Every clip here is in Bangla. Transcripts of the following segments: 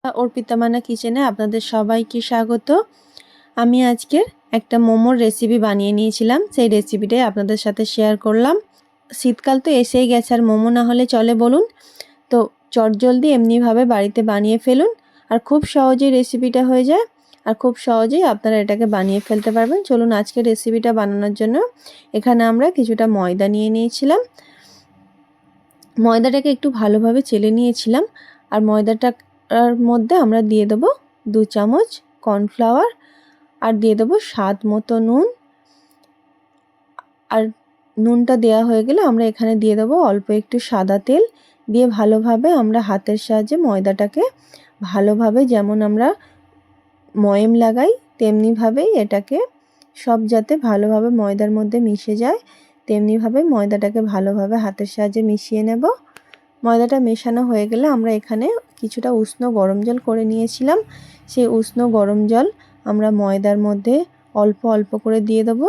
অর্পিতা মানা কিচেনে আপনাদের সবাইকে স্বাগত। আমি আজকের একটা মোমোর রেসিপি বানিয়ে নিয়েছিলাম, সেই রেসিপিটাই আপনাদের সাথে শেয়ার করলাম। শীতকাল তো এসেই গেছে, আর মোমো না হলে চলে বলুন? তো চটজলদি এমনিভাবে বাড়িতে বানিয়ে ফেলুন, আর খুব সহজেই রেসিপিটা হয়ে যায়, আর খুব সহজেই আপনারা এটাকে বানিয়ে ফেলতে পারবেন। চলুন আজকের রেসিপিটা বানানোর জন্য এখানে আমরা কিছুটা ময়দা নিয়ে নিয়েছিলাম। ময়দাটাকে একটু ভালোভাবে চেলে নিয়েছিলাম, আর ময়দাটার মধ্যে আমরা দিয়ে দেবো 2 চামচ কর্নফ্লাওয়ার, আর দিয়ে দেবো স্বাদ মতো নুন। আর নুনটা দেওয়া হয়ে গেলে আমরা এখানে দিয়ে দেবো অল্প একটু সাদা তেল। দিয়ে ভালোভাবে আমরা হাতের সাহায্যে ময়দাটাকে ভালোভাবে, যেমন আমরা ময়েম লাগাই তেমনিভাবেই এটাকে সব যাতে ভালোভাবে ময়দার মধ্যে মিশে যায়, তেমনিভাবে ময়দাটাকে ভালোভাবে হাতের সাহায্যে মিশিয়ে নেব। ময়দাটা মেশানো হয়ে গেলে আমরা এখানে কিছুটা উষ্ণ গরম জল করে নিয়েছিলাম, সেই উষ্ণ গরম জল আমরা ময়দার মধ্যে অল্প অল্প করে দিয়ে দেবো।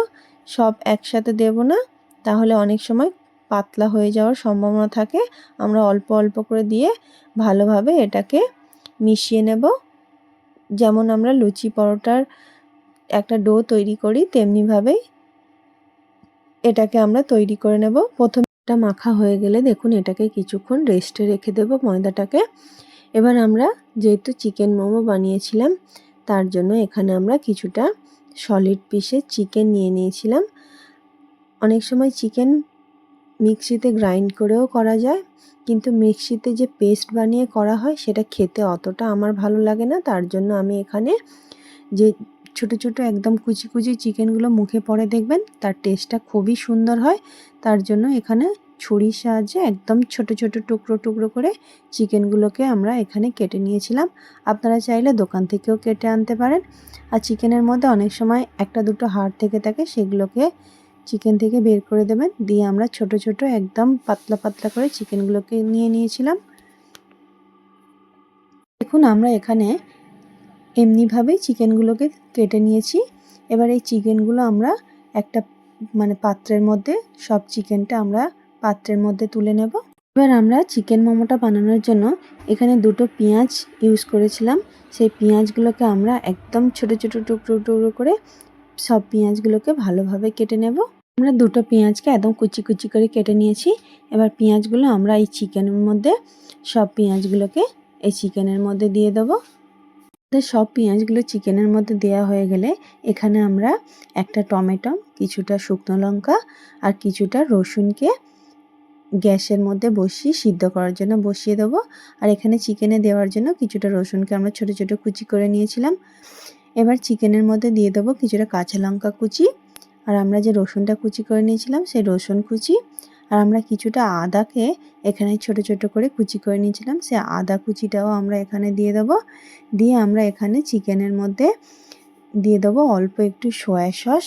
সব একসাথে দেব না, তাহলে অনেক সময় পাতলা হয়ে যাওয়ার সম্ভাবনা থাকে। আমরা অল্প অল্প করে দিয়ে ভালোভাবে এটাকে মিশিয়ে নেব। যেমন আমরা লুচি পরোটার একটা ডো তৈরি করি, তেমনিভাবেই এটাকে আমরা তৈরি করে নেব। প্রথমে এটা মাখা হয়ে গেলে দেখুন এটাকে কিছুক্ষণ রেস্টে রেখে দেব ময়দাটাকে। এবার আমরা যেহেতু চিকেন মোমো বানিয়েছিলাম, তার জন্য এখানে আমরা কিছুটা সলিড পিসের চিকেন নিয়ে নিয়েছিলাম। অনেক সময় চিকেন মিক্সিতে গ্রাইন্ড করেও করা যায়, কিন্তু মিক্সিতে যে পেস্ট বানিয়ে করা হয় সেটা খেতে অতটা আমার ভালো লাগে না। তার জন্য আমি এখানে যে ছোট ছোট একদম কুচি কুচি চিকেনগুলো মুখে পড়ে দেখবেন, তার টেস্টটা খুবই সুন্দর হয়। তার জন্য এখানে ছুরির সাহায্যে একদম ছোট ছোট টুকরো টুকরো করে চিকেনগুলোকে আমরা এখানে কেটে নিয়েছিলাম। আপনারা চাইলে দোকান থেকেও কেটে আনতে পারেন। আর চিকেনের মধ্যে অনেক সময় একটা দুটো হাড় থেকে থাকে, সেগুলোকে চিকেন থেকে বের করে দেবেন। দিয়ে আমরা ছোট ছোট একদম পাতলা পাতলা করে চিকেনগুলোকে নিয়ে নিয়েছিলাম। দেখুন আমরা এখানে এমনিভাবেই চিকেনগুলোকে কেটে নিয়েছি। এবার এই চিকেনগুলো আমরা একটা পাত্রের মধ্যে, সব চিকেনটা আমরা পাত্রের মধ্যে তুলে নেব। এবার আমরা চিকেন মোমোটা বানানোর জন্য এখানে 2টো পেঁয়াজ ইউজ করেছিলাম। সেই পেঁয়াজগুলোকে আমরা একদম ছোট ছোট টুকরো টুকরো করে সব পেঁয়াজগুলোকে ভালোভাবে কেটে নেব। আমরা 2টো পেঁয়াজকে একদম কুচি কুচি করে কেটে নিয়েছি। এবার পেঁয়াজগুলো আমরা এই চিকেনের মধ্যে, সব পেঁয়াজগুলোকে এই চিকেনের মধ্যে দিয়ে দেবো। সব পেঁয়াজগুলো চিকেনের মধ্যে দেওয়া হয়ে গেলে এখানে আমরা একটা টমেটো, কিছুটা শুকনো লঙ্কা আর কিছুটা রসুনকে গ্যাসের মধ্যে সিদ্ধ করার জন্য বসিয়ে দেবো। আর এখানে চিকেনে দেওয়ার জন্য কিছুটা রসুনকে আমরা ছোট ছোট কুচি করে নিয়েছিলাম। এবার চিকেনের মধ্যে দিয়ে দেবো কিছুটা কাঁচা লঙ্কা কুচি, আর আমরা যে রসুনটা কুচি করে নিয়েছিলাম সেই রসুন কুচি, আর আমরা কিছুটা আদাকে এখানে ছোট ছোট করে কুচি করে নিয়েছিলাম, সেই আদা কুচিটাও আমরা এখানে দিয়ে দেবো। দিয়ে আমরা এখানে চিকেনের মধ্যে দিয়ে দেবো অল্প একটু সয়া সস,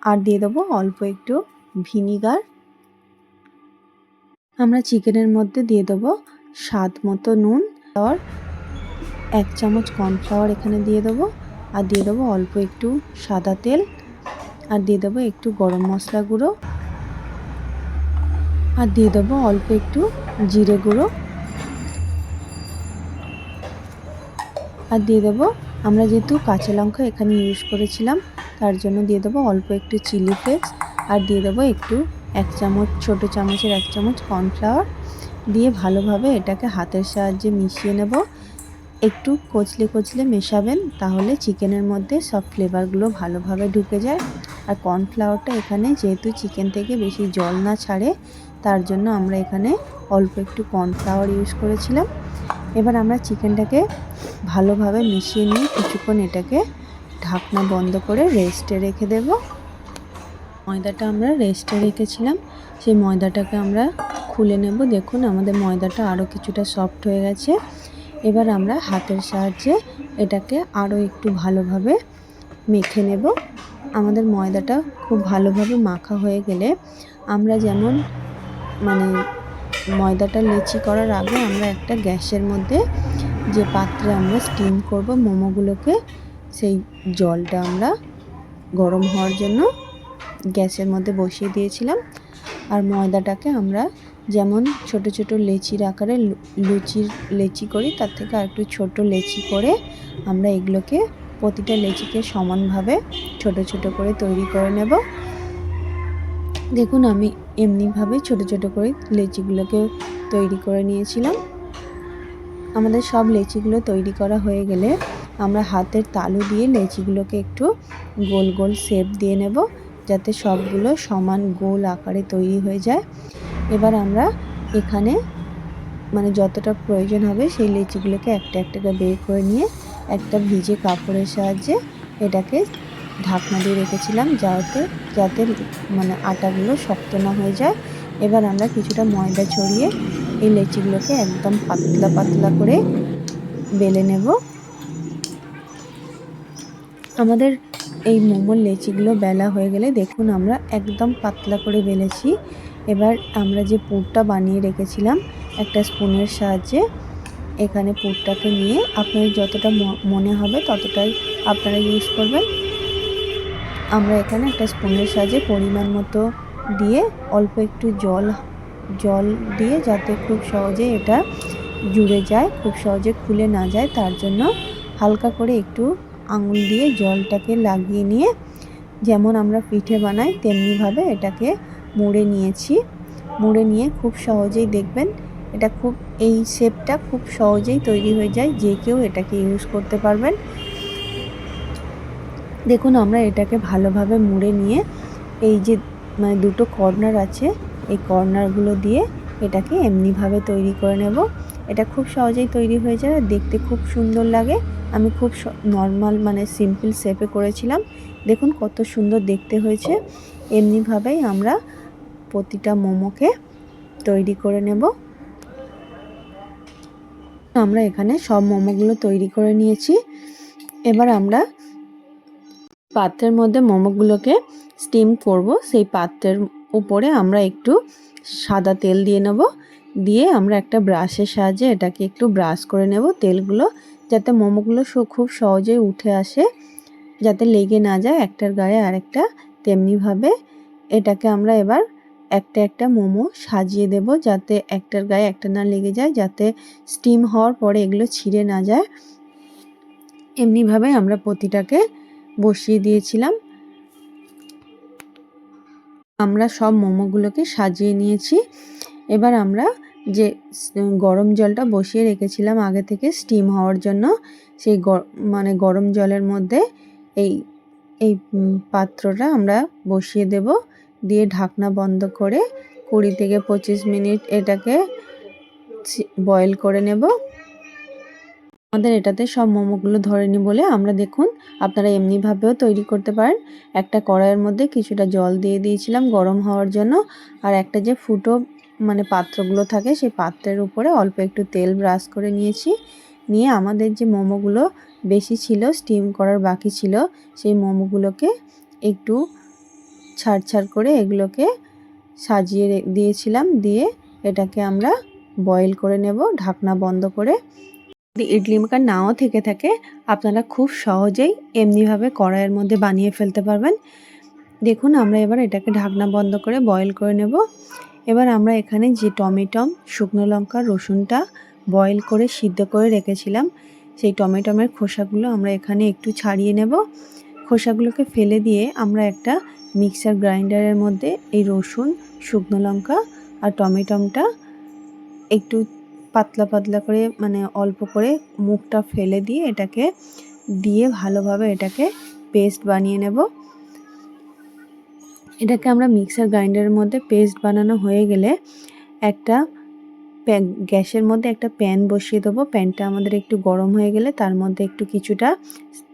আর দিয়ে দেবো অল্প একটু ভিনিগার। আমরা চিকেনের মধ্যে দিয়ে দেবো স্বাদ মতো নুন, আর 1 চামচ কর্নফ্লাওয়ার এখানে দিয়ে দেবো, আর দিয়ে দেবো অল্প একটু সাদা তেল, আর দিয়ে দেবো একটু গরম মশলা গুঁড়ো, আর দিয়ে দেবো অল্প একটু জিরে গুঁড়ো, আর দিয়ে দেবো আমরা যেহেতু কাঁচা লঙ্কা এখানে ইউজ করেছিলাম, তার জন্য দিয়ে দেবো অল্প একটু চিলি ফ্লেক্স, আর দিয়ে দেবো একটু 1 চামচ, ছোটো চামচের 1 চামচ কর্নফ্লাওয়ার। দিয়ে ভালোভাবে এটাকে হাতের সাহায্যে মিশিয়ে নেব। একটু কচলে কচলে মেশাবেন, তাহলে চিকেনের মধ্যে সব ফ্লেভারগুলো ভালোভাবে ঢুকে যায়। আর কর্নফ্লাওয়ারটা এখানে যেহেতু চিকেন থেকে বেশি জল না ছাড়ে, তার জন্য আমরা এখানে অল্প একটু কর্নফ্লাওয়ার ইউজ করেছিলাম। এবার আমরা চিকেনটাকে ভালোভাবে মিশিয়ে নিয়ে কিছুক্ষণ এটাকে ঢাকনা বন্ধ করে রেস্টে রেখে দেব। ময়দাটা আমরা রেস্টে রেখেছিলাম, সেই ময়দাটাকে আমরা খুলে নেব। দেখুন আমাদের ময়দাটা আরও কিছুটা সফট হয়ে গেছে। এবার আমরা হাতের সাহায্যে এটাকে আরও একটু ভালোভাবে মেখে নেব। আমাদের ময়দাটা খুব ভালোভাবে মাখা হয়ে গেলে আমরা যেমন ময়দাটা লেচি করার আগে আমরা একটা গ্যাসের মধ্যে যে পাত্রে আমরা স্টিম করব মোমোগুলোকে, সেই জলটা আমরা গরম হওয়ার জন্য গ্যাসের মধ্যে বসিয়ে দিয়েছিলাম। আর ময়দাটাকে আমরা যেমন ছোট ছোট লেচির আকারে লেচি করি, তার থেকে আর একটু ছোটো লেচি করে আমরা এগুলোকে প্রতিটা লেচিকে সমানভাবে ছোট ছোট করে তৈরি করে নেব। দেখুন আমি এমনিভাবে ছোট ছোট করে লেচিগুলোকে তৈরি করে নিয়েছিলাম। আমাদের সব লেচিগুলো তৈরি করা হয়ে গেলে আমরা হাতের তালু দিয়ে লেচিগুলোকে একটু গোল গোল শেপ দিয়ে নেব, যাতে সবগুলো সমান গোল আকারে তৈরি হয়ে যায়। এবার আমরা এখানে মানে যতটা প্রয়োজন হবে সেই লেচিগুলোকে একটা একটা করে বের করে নিয়ে একটা ভিজে কাপড়ের সাহায্যে এটাকে ঢাকনা দিয়ে রেখেছিলাম, যাতে মানে আটাগুলো শক্ত না হয়ে যায়। এবার আমরা কিছুটা ময়দা ছড়িয়ে এই লেচিগুলোকে একদম পাতলা পাতলা করে বেলে নেব। আমাদের এই মোমোর লেচিগুলো বেলা হয়ে গেলে দেখুন আমরা একদম পাতলা করে বেলেছি। এবার আমরা যে পুরটা বানিয়ে রেখেছিলাম একটা স্পুনের সাহায্যে এখানে পুরটাকে নিয়ে আপনার যতটা মনে হবে ততটাই আপনারা ইউজ করবেন। আমরা এখানে একটা স্পুনের সাহায্যে পরিমাণ মতো দিয়ে অল্প একটু জল দিয়ে, যাতে খুব সহজে এটা জুড়ে যায়, খুব সহজে খুলে না যায়, তার জন্য হালকা করে একটু আঙুল দিয়ে জলটাকে লাগিয়ে নিয়ে যেমন আমরা পিঠে বানাই তেমনিভাবে এটাকে মুড়ে নিয়েছি। মুড়ে নিয়ে খুব সহজেই দেখবেন এটা এই শেপটা খুব সহজেই তৈরি হয়ে যায়, যে কেউ এটাকে ইউজ করতে পারবেন। দেখুন আমরা এটাকে ভালোভাবে মুড়ে নিয়ে এই যে মানে দুটো কর্নার আছে এই কর্নারগুলো দিয়ে এটাকে এমনিভাবে তৈরি করে নেব। এটা খুব সহজেই তৈরি হয়ে যায়, দেখতে খুব সুন্দর লাগে। আমি খুব নর্মাল মানে সিম্পল শেপে করেছিলাম, দেখুন কত সুন্দর দেখতে হয়েছে। এমনিভাবেই আমরা প্রতিটা মোমোকে তৈরি করে নেব। আমরা এখানে সব মোমোগুলো তৈরি করে নিয়েছি। এবার আমরা পাত্রের মধ্যে মোমোগুলোকে স্টিম করব। সেই পাত্রের উপরে আমরা একটু সাদা তেল দিয়ে নেব, দিয়ে আমরা একটা ব্রাশের সাহায্যে এটাকে একটু ব্রাশ করে নেব তেলগুলো, যাতে মোমোগুলো খুব সহজেই উঠে আসে, যাতে লেগে না যায় একটার গায়ে আরেকটা। তেমনিভাবে এটাকে আমরা এবার একটা একটা মোমো সাজিয়ে দেব, যাতে একটার গায়ে একটা না লেগে যায়, যাতে স্টিম হওয়ার পরে এগুলো ছিঁড়ে না যায়। এমনিভাবে আমরা প্রতিটাকে বসিয়ে দিয়েছিলাম। আমরা সব মোমোগুলোকে সাজিয়ে নিয়েছি। এবার আমরা যে গরম জলটা বসিয়ে রেখেছিলাম আগে থেকে স্টিম হওয়ার জন্য, সেই মানে গরম জলের মধ্যে এই এই পাত্রটা আমরা বসিয়ে দেব, দিয়ে ঢাকনা বন্ধ করে 20 থেকে 25 মিনিট এটাকে বয়েল করে নেব। আমাদের এটাতে সব মোমোগুলো ধরেনি বলে আমরা দেখুন আপনারা এমনিভাবেও তৈরি করতে পারেন। একটা কড়াইয়ের মধ্যে কিছুটা জল দিয়ে দিয়েছিলাম গরম হওয়ার জন্য, আর একটা যে ফুটো মানে পাত্রগুলো থাকে সেই পাত্রের উপরে অল্প একটু তেল ব্রাশ করে নিয়েছি। নিয়ে আমাদের যে মোমোগুলো বেশি ছিল স্টিম করার বাকি ছিল সেই মোমোগুলোকে একটু ছাড় করে এগুলোকে সাজিয়ে দিয়েছিলাম, দিয়ে এটাকে আমরা বয়েল করে নেব ঢাকনা বন্ধ করে। যদি ইডলি মেকার নাও থেকে থাকে আপনারা খুব সহজেই এমনিভাবে কড়াইয়ের মধ্যে বানিয়ে ফেলতে পারবেন। দেখুন আমরা এবার এটাকে ঢাকনা বন্ধ করে বয়েল করে নেব। এবার আমরা এখানে যে টমেটম, শুকনো লঙ্কা, রসুনটা বয়েল করে সিদ্ধ করে রেখেছিলাম সেই টমেটমের খোসাগুলো আমরা এখানে একটু ছাড়িয়ে নেব। খোসাগুলোকে ফেলে দিয়ে আমরা একটা মিক্সার গ্রাইন্ডারের মধ্যে এই রসুন, শুকনো লঙ্কা আর টমেটমটা একটু পাতলা পাতলা করে মানে অল্প করে মুখটা ফেলে দিয়ে এটাকে দিয়ে ভালোভাবে এটাকে পেস্ট বানিয়ে নেব। এটাকে আমরা মিক্সার গ্রাইন্ডারের মধ্যে পেস্ট বানানো হয়ে গেলে একটা গ্যাসের মধ্যে একটা প্যান বসিয়ে দেবো। প্যানটা আমাদের একটু গরম হয়ে গেলে তার মধ্যে একটু কিছুটা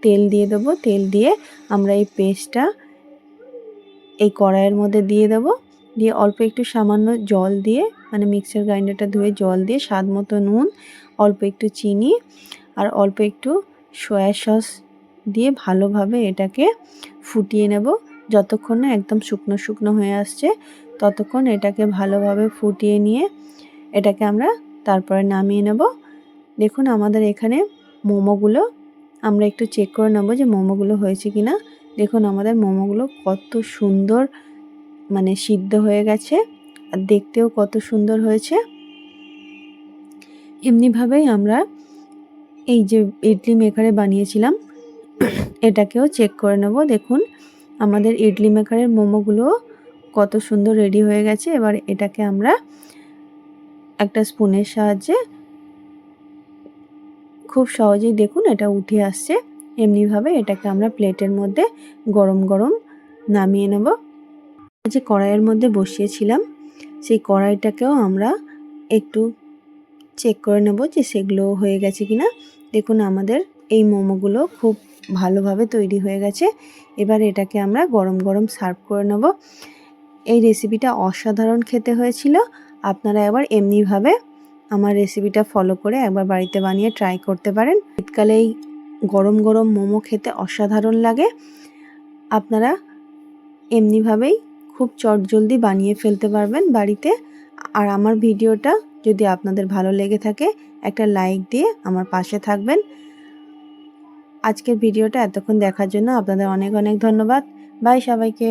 তেল দিয়ে দেবো। তেল দিয়ে আমরা এই পেস্টটা এই কড়াইয়ের মধ্যে দিয়ে দেবো, দিয়ে অল্প একটু সামান্য জল দিয়ে মানে মিক্সার গ্রাইন্ডারটা ধুয়ে জল দিয়ে স্বাদ মতো নুন, অল্প একটু চিনি আর অল্প একটু সয়া সস দিয়ে ভালোভাবে এটাকে ফুটিয়ে নেব। যতক্ষণ না একদম শুকনো শুকনো হয়ে আসছে ততক্ষণ এটাকে ভালোভাবে ফুটিয়ে নিয়ে এটাকে আমরা তারপরে নামিয়ে নেব। দেখুন আমাদের এখানে মোমোগুলো আমরা একটু চেক করে নেব যে মোমোগুলো হয়েছে কি না। দেখুন আমাদের মোমোগুলো কত সুন্দর মানে সিদ্ধ হয়ে গেছে আর দেখতেও কত সুন্দর হয়েছে। এমনিভাবেই আমরা এই যে ইডলি মেকারে বানিয়েছিলাম এটাকেও চেক করে নেব। দেখুন আমাদের ইডলি মেকারের মোমোগুলো কত সুন্দর রেডি হয়ে গেছে। এবার এটাকে আমরা একটা স্পুনের সাহায্যে খুব সহজেই দেখুন এটা উঠে আসছে। এমনিভাবে এটাকে আমরা প্লেটের মধ্যে গরম গরম নামিয়ে নেব। যে কড়াইয়ের মধ্যে বসিয়েছিলাম সেই কড়াইটাকেও আমরা একটু চেক করে নেব যে সেগুলো হয়ে গেছে কিনা। দেখুন আমাদের এই মোমোগুলো খুব ভালোভাবে তৈরি হয়ে গেছে। এবার এটাকে আমরা গরম গরম সার্ভ করে নেব। এই রেসিপিটা অসাধারণ খেতে হয়েছিল। আপনারা এবার এমনিভাবে আমার রেসিপিটা ফলো করে একবার বাড়িতে বানিয়ে ট্রাই করতে পারেন। শীতকালে এই গরম গরম মোমো খেতে অসাধারণ লাগে। আপনারা এমনিভাবেই খুব চটজলদি বানিয়ে ফেলতে পারবেন বাড়িতে। আর আমার ভিডিওটা যদি আপনাদের ভালো লেগে থাকে একটা লাইক দিয়ে আমার পাশে থাকবেন। আজকের ভিডিওটা এতক্ষণ দেখার জন্য আপনাদের অনেক অনেক ধন্যবাদ। বাই সবাইকে।